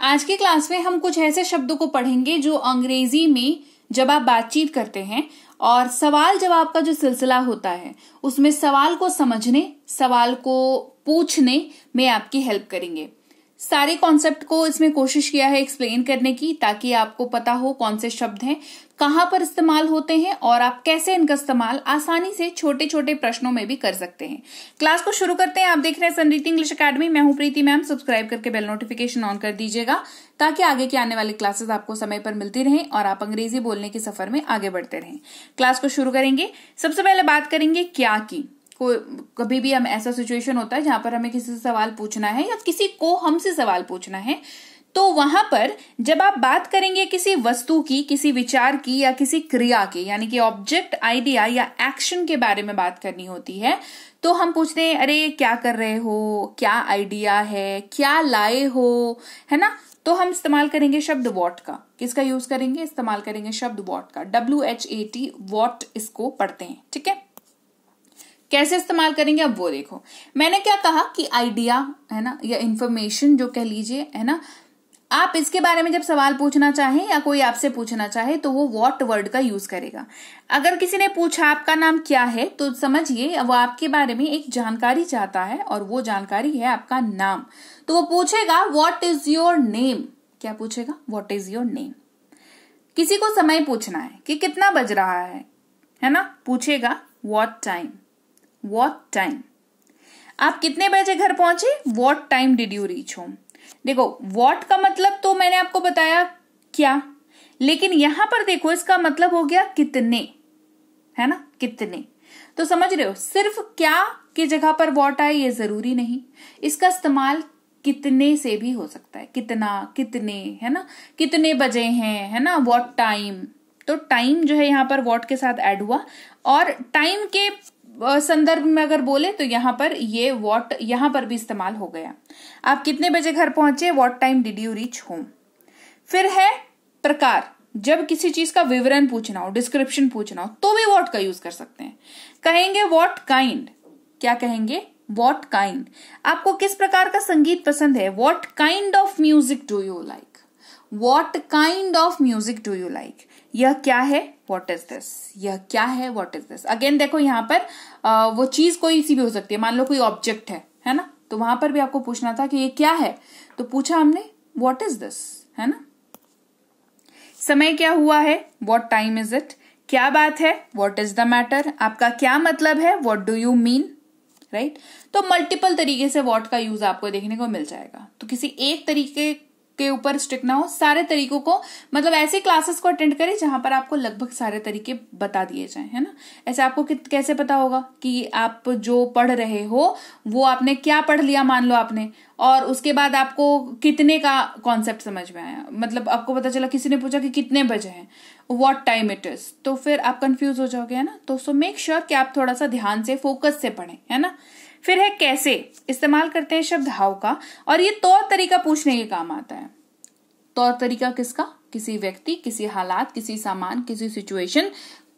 आज की क्लास में हम कुछ ऐसे शब्दों को पढ़ेंगे जो अंग्रेजी में जब आप बातचीत करते हैं और सवाल जवाब का जो सिलसिला होता है उसमें सवाल को समझने, सवाल को पूछने में आपकी हेल्प करेंगे। सारे कॉन्सेप्ट को इसमें कोशिश किया है एक्सप्लेन करने की, ताकि आपको पता हो कौन से शब्द हैं, कहां पर इस्तेमाल होते हैं और आप कैसे इनका इस्तेमाल आसानी से छोटे छोटे प्रश्नों में भी कर सकते हैं। क्लास को शुरू करते हैं। आप देख रहे हैं संरीति इंग्लिश अकेडमी। मैं हूं प्रीति मैम। सब्सक्राइब करके बेल नोटिफिकेशन ऑन कर दीजिएगा ताकि आगे की आने वाली क्लासेस आपको समय पर मिलती रहें और आप अंग्रेजी बोलने के सफर में आगे बढ़ते रहें। क्लास को शुरू करेंगे। सबसे पहले बात करेंगे क्या की। कभी भी हम ऐसा सिचुएशन होता है जहां पर हमें किसी से सवाल पूछना है या किसी को हमसे सवाल पूछना है, तो वहां पर जब आप बात करेंगे किसी वस्तु की, किसी विचार की या किसी क्रिया की, यानी कि ऑब्जेक्ट, आइडिया या एक्शन के बारे में बात करनी होती है, तो हम पूछते हैं अरे क्या कर रहे हो, क्या आइडिया है, क्या लाए हो, है ना। तो हम इस्तेमाल करेंगे शब्द वॉट का। किसका यूज करेंगे? इस्तेमाल करेंगे शब्द वॉट का। WHAT, वॉट इसको पढ़ते हैं, ठीक है। कैसे इस्तेमाल करेंगे अब वो देखो। मैंने क्या कहा कि आइडिया है ना, या इंफॉर्मेशन जो कह लीजिए, है ना, आप इसके बारे में जब सवाल पूछना चाहें या कोई आपसे पूछना चाहे तो वो व्हाट वर्ड का यूज करेगा। अगर किसी ने पूछा आपका नाम क्या है, तो समझिए वो आपके बारे में एक जानकारी चाहता है और वो जानकारी है आपका नाम। तो वो पूछेगा व्हाट इज योर नेम। क्या पूछेगा? What is your name. किसी को समय पूछना है कि कितना बज रहा है ना, पूछेगा व्हाट टाइम। What time. आप कितने बजे घर पहुंचे? What time did you reach home. देखो, व्हाट का मतलब तो मैंने आपको बताया क्या, लेकिन यहां पर देखो इसका मतलब हो गया कितने, है ना, कितने। तो समझ रहे हो, सिर्फ क्या की जगह पर व्हाट आए ये जरूरी नहीं, इसका इस्तेमाल कितने से भी हो सकता है। कितना, कितने, है ना, कितने बजे हैं, है ना, व्हाट टाइम। तो टाइम जो है यहाँ पर व्हाट के साथ ऐड हुआ, और टाइम के संदर्भ में अगर बोले तो यहाँ पर ये व्हाट यहाँ पर भी इस्तेमाल हो गया। आप कितने बजे घर पहुंचे? What time did you reach home. फिर है प्रकार। जब किसी चीज का विवरण पूछना हो, डिस्क्रिप्शन पूछना हो, तो भी व्हाट का यूज कर सकते हैं। कहेंगे व्हाट काइंड। क्या कहेंगे? What kind. आपको किस प्रकार का संगीत पसंद है? What kind of music do you like. What kind of music do you like. यह क्या है? What is this. यह क्या है? What is this. अगेन देखो यहाँ पर वो चीज कोई सी भी हो सकती है। मान लो कोई ऑब्जेक्ट है ना, तो वहां पर भी आपको पूछना था कि ये क्या है, तो पूछा हमने व्हाट इज दिस, है ना। समय क्या हुआ है? What time is it. क्या बात है? What is the matter. आपका क्या मतलब है? What do you mean, right. तो मल्टीपल तरीके से व्हाट का यूज आपको देखने को मिल जाएगा। तो किसी एक तरीके के ऊपर स्टिक ना हो, सारे तरीकों को, मतलब ऐसे क्लासेस को अटेंड करें जहां पर आपको लगभग सारे तरीके बता दिए जाएं, है ना। ऐसे आपको कैसे पता होगा कि आप जो पढ़ रहे हो वो आपने क्या पढ़ लिया, मान लो आपने, और उसके बाद आपको कितने का कॉन्सेप्ट समझ में आया। मतलब आपको पता चला किसी ने पूछा कि कितने बजे हैं, व्हाट टाइम इट इज, तो फिर आप कंफ्यूज हो जाओगे, है ना। तो सो मेक श्योर कि आप थोड़ा सा ध्यान से, फोकस से पढ़ें, है ना। फिर है कैसे। इस्तेमाल करते हैं शब्द हाउ का, और ये तौर तरीका पूछने के काम आता है। तौर तरीका किसका? किसी व्यक्ति, किसी हालात, किसी सामान, किसी सिचुएशन,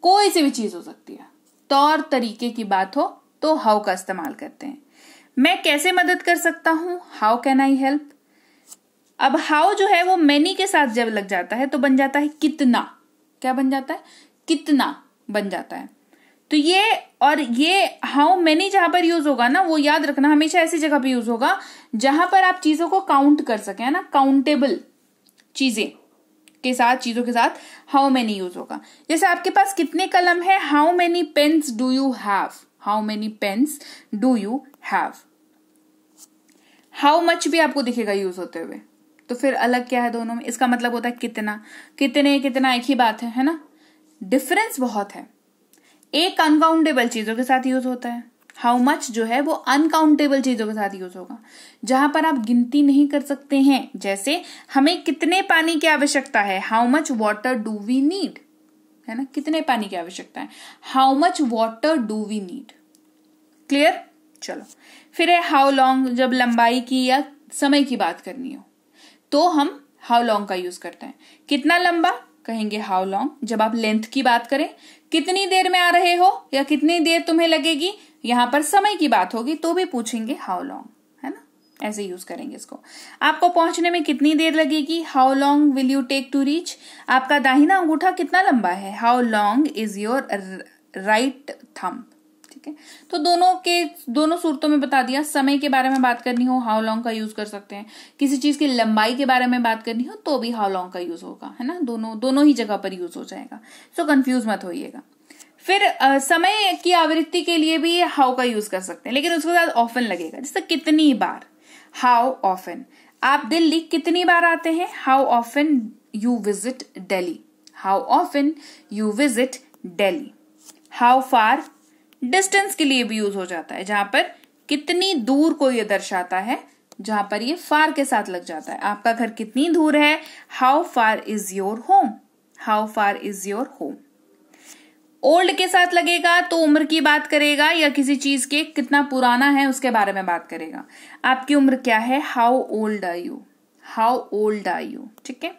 कोई सी भी चीज हो सकती है। तौर तरीके की बात हो तो हाउ का इस्तेमाल करते हैं। मैं कैसे मदद कर सकता हूं? How can I help. अब हाउ जो है वो मैनी के साथ जब लग जाता है तो बन जाता है कितना। क्या बन जाता है? कितना बन जाता है। तो ये हाउ मेनी जहां पर यूज होगा ना, वो याद रखना हमेशा ऐसी जगह पे यूज होगा जहां पर आप चीजों को काउंट कर सके, है ना। काउंटेबल चीजें के साथ, चीजों के साथ हाउ मेनी यूज होगा। जैसे आपके पास कितने कलम है? How many pens do you have. How many pens do you have. How much भी आपको दिखेगा यूज होते हुए। तो फिर अलग क्या है दोनों में? इसका मतलब होता है कितना। कितने, कितना एक ही बात है ना। डिफरेंस बहुत है। एक अनकाउंटेबल चीजों के साथ यूज होता है। हाउ मच जो है वो अनकाउंटेबल चीजों के साथ यूज होगा, जहां पर आप गिनती नहीं कर सकते हैं। जैसे हमें कितने पानी की आवश्यकता है? How much water do we need, है ना। कितने पानी की आवश्यकता है? How much water do we need. Clear? चलो, फिर है हाउ लॉन्ग। जब लंबाई की या समय की बात करनी हो तो हम हाउ लॉन्ग का यूज करते हैं। कितना लंबा? कहेंगे हाउ लॉन्ग। जब आप लेंथ की बात करें, कितनी देर में आ रहे हो या कितनी देर तुम्हें लगेगी, यहां पर समय की बात होगी तो भी पूछेंगे हाउ लॉन्ग, है ना। ऐसे यूज करेंगे इसको। आपको पहुंचने में कितनी देर लगेगी, how long will you take to reach. आपका दाहिना अंगूठा कितना लंबा है, how long is your right thumb. ठीक है, तो दोनों सूरतों में बता दिया। समय के बारे में बात करनी हो हाउ लॉन्ग का यूज कर सकते हैं, किसी चीज की लंबाई के बारे में बात करनी हो तो भी हाउ लॉन्ग का यूज होगा, है ना, दोनों ही जगह पर यूज हो जाएगा। सो कंफ्यूज मत होइएगा। फिर समय की आवृत्ति के लिए भी हाउ का यूज कर सकते हैं, लेकिन उसके साथ ऑफन लगेगा, जैसे कितनी बार, हाउ ऑफन। आप दिल्ली कितनी बार आते हैं, how often you visit Delhi, how often you visit Delhi. How far distance के लिए भी यूज हो जाता है, जहां पर कितनी दूर को ये दर्शाता है, जहां पर ये फार के साथ लग जाता है। आपका घर कितनी दूर है, how far is your home, how far is your home. Old के साथ लगेगा तो उम्र की बात करेगा या किसी चीज के कितना पुराना है उसके बारे में बात करेगा। आपकी उम्र क्या है, how old are you, how old are you. ठीक है,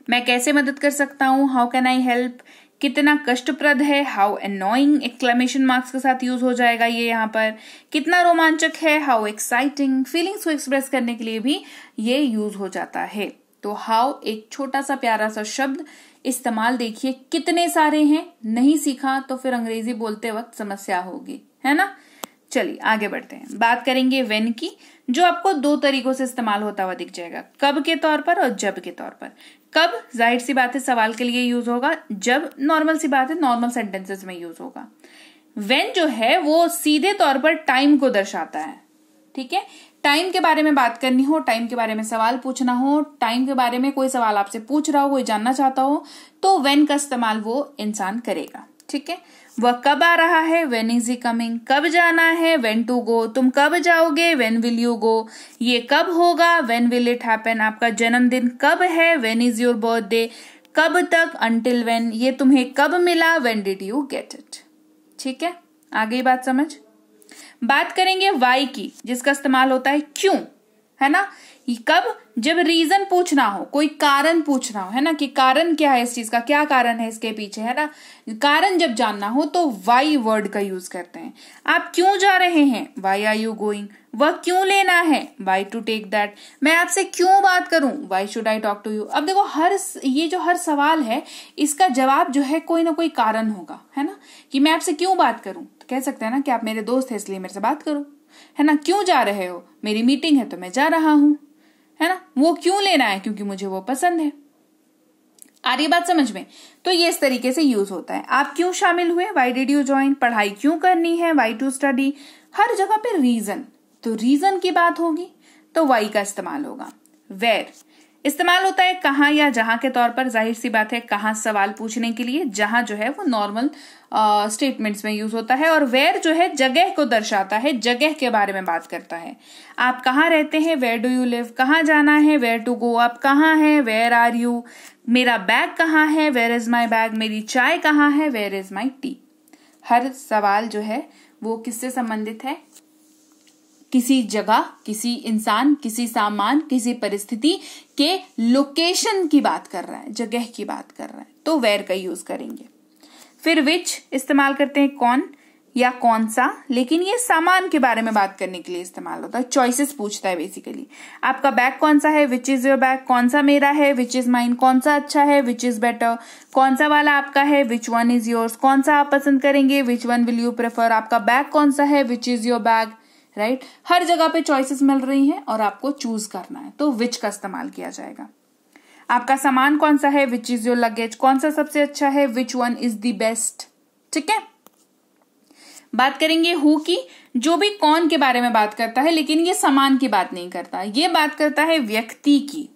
मैं कैसे मदद कर सकता हूं, हाउ कैन आई हेल्प। कितना कष्टप्रद है, हाउ एनोइंग, एक्सक्लेमेशन मार्क्स के साथ यूज हो जाएगा ये यहाँ पर। कितना रोमांचक है, हाउ एक्साइटिंग। फीलिंग्स को एक्सप्रेस करने के लिए भी ये यूज हो जाता है। तो हाउ एक छोटा सा प्यारा सा शब्द, इस्तेमाल देखिए कितने सारे हैं, नहीं सीखा तो फिर अंग्रेजी बोलते वक्त समस्या होगी, है ना। चलिए आगे बढ़ते हैं, बात करेंगे व्हेन की, जो आपको दो तरीकों से इस्तेमाल होता हुआ दिख जाएगा, कब के तौर पर और जब के तौर पर। कब जाहिर सी बात है सवाल के लिए यूज होगा, जब नॉर्मल सी बात है नॉर्मल सेंटेंसेस में यूज होगा। व्हेन जो है वो सीधे तौर पर टाइम को दर्शाता है। ठीक है, टाइम के बारे में बात करनी हो, टाइम के बारे में सवाल पूछना हो, टाइम के बारे में कोई सवाल आपसे पूछ रहा हो, कोई जानना चाहता हो, तो व्हेन का इस्तेमाल वो इंसान करेगा। ठीक है, वह कब आ रहा है, व्हेन इज ही कमिंग। कब जाना है, व्हेन टू गो। तुम कब जाओगे, व्हेन विल यू गो। ये कब होगा, व्हेन विल इट हैपन। आपका जन्मदिन कब है, व्हेन इज योर बर्थडे। कब तक, अंटिल व्हेन। ये तुम्हें कब मिला, when did you get it. ठीक है, आ गई बात समझ। बात करेंगे वाई की, जिसका इस्तेमाल होता है क्यों, है ना। कब, जब रीजन पूछना हो, कोई कारण पूछना हो, है ना, कि कारण क्या है इस चीज का, क्या कारण है इसके पीछे, है ना। कारण जब जानना हो तो वाई वर्ड का यूज करते हैं। आप क्यों जा रहे हैं, वाई आर यू गोइंग। वह क्यों लेना है, वाई टू टेक दैट। मैं आपसे क्यों बात करूं, why should I talk to you. अब देखो ये जो हर सवाल है इसका जवाब जो है कोई ना कोई कारण होगा, है ना। कि मैं आपसे क्यों बात करूं, तो कह सकते हैं ना कि आप मेरे दोस्त हैं इसलिए मेरे से बात करो, है ना। क्यों जा रहे हो, मेरी मीटिंग है तो मैं जा रहा हूं, है ना। वो क्यों लेना है, क्योंकि मुझे वो पसंद है। आ रही बात समझ में। तो ये इस तरीके से यूज होता है। आप क्यों शामिल हुए, वाई डिड यू ज्वाइन। पढ़ाई क्यों करनी है, वाई टू स्टडी। हर जगह पे रीजन, तो रीजन की बात होगी तो वाई का इस्तेमाल होगा। वेयर इस्तेमाल होता है कहां या जहां के तौर पर। जाहिर सी बात है कहां सवाल पूछने के लिए, जहां जो है वो नॉर्मल स्टेटमेंट्स में यूज होता है। और वेयर जो है जगह को दर्शाता है, जगह के बारे में बात करता है। आप कहाँ रहते हैं, वेयर डू यू लिव। कहाँ जाना है, वेयर टू गो। आप कहाँ हैं, वेयर आर यू। मेरा बैग कहाँ है, वेयर इज माई बैग। मेरी चाय कहाँ है, वेयर इज माई टी। हर सवाल जो है वो किससे संबंधित है, किसी जगह, किसी इंसान, किसी सामान, किसी परिस्थिति के लोकेशन की बात कर रहा है, जगह की बात कर रहा है, तो वेयर का यूज करेंगे। फिर विच इस्तेमाल करते हैं कौन या कौन सा, लेकिन ये सामान के बारे में बात करने के लिए इस्तेमाल होता है। चॉइसेस पूछता है बेसिकली। आपका बैग कौन सा है, विच इज योर बैग। कौन सा मेरा है, विच इज माइन। कौन सा अच्छा है, विच इज बेटर। कौन सा वाला आपका है, विच वन इज योर्स। कौन सा आप पसंद करेंगे, which one will you prefer. आपका बैग कौन सा है, which is your bag. Right, हर जगह पे चॉइसेस मिल रही हैं और आपको चूज करना है, तो विच का इस्तेमाल किया जाएगा। आपका सामान कौन सा है, विच इज योर लगेज। कौन सा सबसे अच्छा है, which one is the best. ठीक है, बात करेंगे हु की, जो भी कौन के बारे में बात करता है, लेकिन ये सामान की बात नहीं करता, ये बात करता है व्यक्ति की,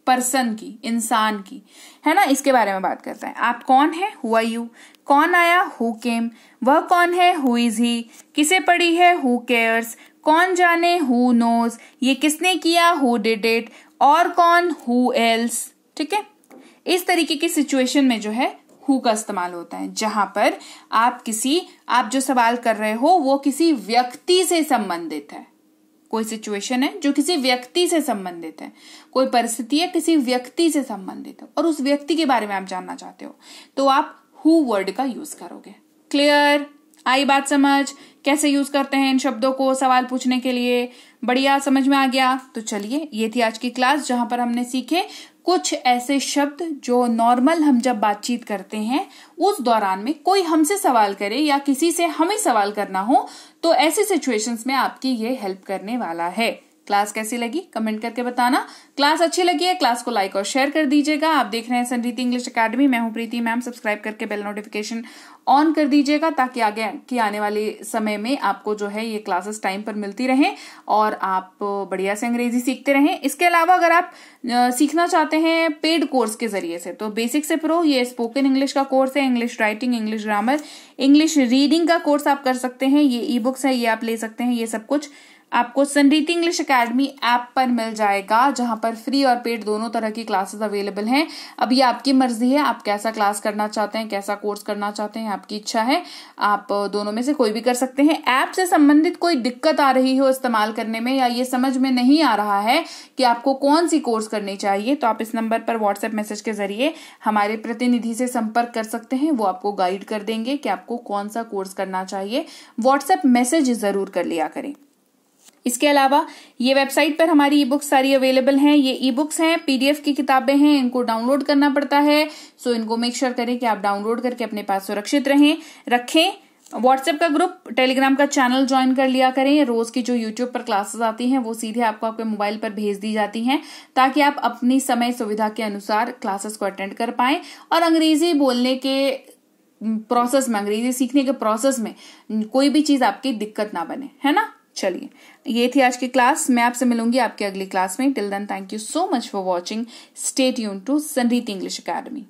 पर्सन की, इंसान की, है ना, इसके बारे में बात करता है। आप कौन है, हु आर यू। कौन आया, हु केम। वह कौन है, हु इज ही। किसे पड़ी है, हु केयर्स। कौन जाने, हु नोज। ये किसने किया, हु डिड इट। और कौन, हु एल्स। ठीक है, इस तरीके की सिचुएशन में जो है हु का इस्तेमाल होता है, जहां पर आप जो सवाल कर रहे हो वो किसी व्यक्ति से संबंधित है। कोई सिचुएशन है जो किसी व्यक्ति से संबंधित है, कोई परिस्थिति है किसी व्यक्ति से संबंधित है, और उस व्यक्ति के बारे में आप जानना चाहते हो, तो आप हु वर्ड का यूज करोगे। क्लियर, आई बात समझ। कैसे यूज करते हैं इन शब्दों को सवाल पूछने के लिए, बढ़िया, समझ में आ गया। तो चलिए, ये थी आज की क्लास जहां पर हमने सीखे कुछ ऐसे शब्द जो नॉर्मल हम जब बातचीत करते हैं उस दौरान में कोई हमसे सवाल करे या किसी से हमें सवाल करना हो तो ऐसी सिचुएशंस में आपकी ये हेल्प करने वाला है। क्लास कैसी लगी कमेंट करके बताना। क्लास अच्छी लगी है क्लास को लाइक और शेयर कर दीजिएगा। आप देख रहे हैं संरीति इंग्लिश एकेडमी, मैं हूं प्रीति मैम। सब्सक्राइब करके बेल नोटिफिकेशन ऑन कर दीजिएगा ताकि आगे की आने वाले समय में आपको जो है ये क्लासेस टाइम पर मिलती रहें और आप बढ़िया से अंग्रेजी सीखते रहें। इसके अलावा अगर आप सीखना चाहते हैं पेड कोर्स के जरिए से तो बेसिक से प्रो ये स्पोकन इंग्लिश का कोर्स है। English writing, English grammar, English reading का कोर्स आप कर सकते हैं। ये ई बुक्स है, ये आप ले सकते हैं। ये सब कुछ आपको संरीति इंग्लिश एकेडमी ऐप पर मिल जाएगा जहां पर फ्री और पेड दोनों तरह की क्लासेस अवेलेबल हैं। अब ये आपकी मर्जी है, आप कैसा क्लास करना चाहते हैं, कैसा कोर्स करना चाहते हैं, आपकी इच्छा है। आप दोनों में से कोई भी कर सकते हैं। ऐप से संबंधित कोई दिक्कत आ रही हो इस्तेमाल करने में या ये समझ में नहीं आ रहा है कि आपको कौन सी कोर्स करनी चाहिए तो आप इस नंबर पर व्हाट्सएप मैसेज के जरिए हमारे प्रतिनिधि से संपर्क कर सकते हैं। वो आपको गाइड कर देंगे कि आपको कौन सा कोर्स करना चाहिए। व्हाट्सएप मैसेज जरूर कर लिया करें। इसके अलावा ये वेबसाइट पर हमारी ई बुक्स सारी अवेलेबल हैं। ये ई बुक्स हैं, पीडीएफ की किताबें हैं, इनको डाउनलोड करना पड़ता है। सो इनको मेक श्योर करें कि आप डाउनलोड करके अपने पास सुरक्षित रखें। व्हाट्सएप का ग्रुप, टेलीग्राम का चैनल ज्वाइन कर लिया करें। रोज की जो यूट्यूब पर क्लासेस आती हैं वो सीधे आपको आपके मोबाइल पर भेज दी जाती हैं ताकि आप अपनी समय सुविधा के अनुसार क्लासेस को अटेंड कर पाएं और अंग्रेजी बोलने के प्रोसेस में, अंग्रेजी सीखने के प्रोसेस में कोई भी चीज आपकी दिक्कत ना बने, है ना। चलिए, ये थी आज की क्लास। मैं आपसे मिलूंगी आपकी अगली क्लास में। Till then, thank you so much for watching. Stay tuned to Sanriti English academy.